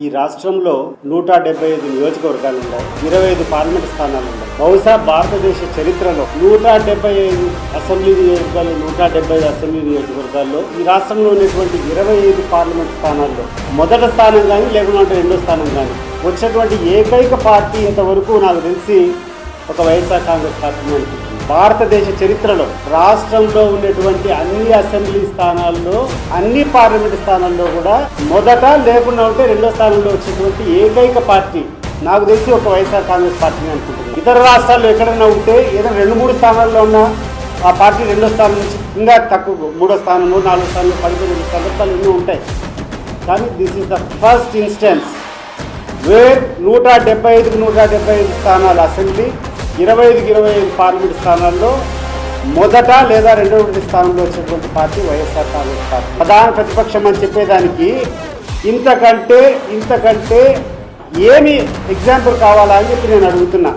ఈ రాష్ట్రంలో 175 నియోజకవర్గాలు ఉన్నాయి. 25 పార్లమెంట్ స్థానాలు ఉన్నాయి. బహుశా భారతదేశ చరిత్రలో 175 అసెంబ్లీ నియోజకవర్గాలు, 175 అసెంబ్లీ నియోజకవర్గాల్లో ఈ రాష్ట్రంలో ఉన్నటువంటి 25 పార్లమెంట్ స్థానాల్లో మొదటి స్థానం కానీ లేకుంటే రెండో స్థానం కానీ వచ్చినటువంటి ఏకైక పార్టీ ఇంతవరకు నాకు తెలిసి ఒక వైఎస్ఆర్ కాంగ్రెస్ పార్టీ అనుకుంటుంది. భారతదేశ చరిత్రలో రాష్ట్రంలో ఉన్నటువంటి అన్ని అసెంబ్లీ స్థానాల్లో, అన్ని పార్లమెంట్ స్థానాల్లో కూడా మొదట లేకుండా ఉంటే రెండో స్థానంలో వచ్చినటువంటి ఏకైక పార్టీ నాకు తెలిసి ఒక వైఎస్ఆర్ కాంగ్రెస్ పార్టీని అనుకుంటున్నాను. ఇతర రాష్ట్రాల్లో ఎక్కడైనా ఉంటే ఏదైనా 2-3 స్థానాల్లో ఉన్న ఆ పార్టీ రెండో స్థానం నుంచి ఇంకా తక్కువ 3వ స్థానంలో, 4వ స్థానంలో, 12 సందర్భాలు ఎన్నో ఉంటాయి. కానీ this is the first instance wear 175 స్థానాల అసెంబ్లీ, 25 పార్లమెంట్ స్థానాల్లో మొదట లేదా రెండవ స్థానంలో వచ్చినటువంటి పార్టీ వైఎస్ఆర్ కాంగ్రెస్ పార్టీ. ప్రధాన ప్రతిపక్షం అని చెప్పేదానికి ఇంతకంటే ఏమి ఎగ్జాంపుల్ కావాలా అని చెప్పి నేను అడుగుతున్నా.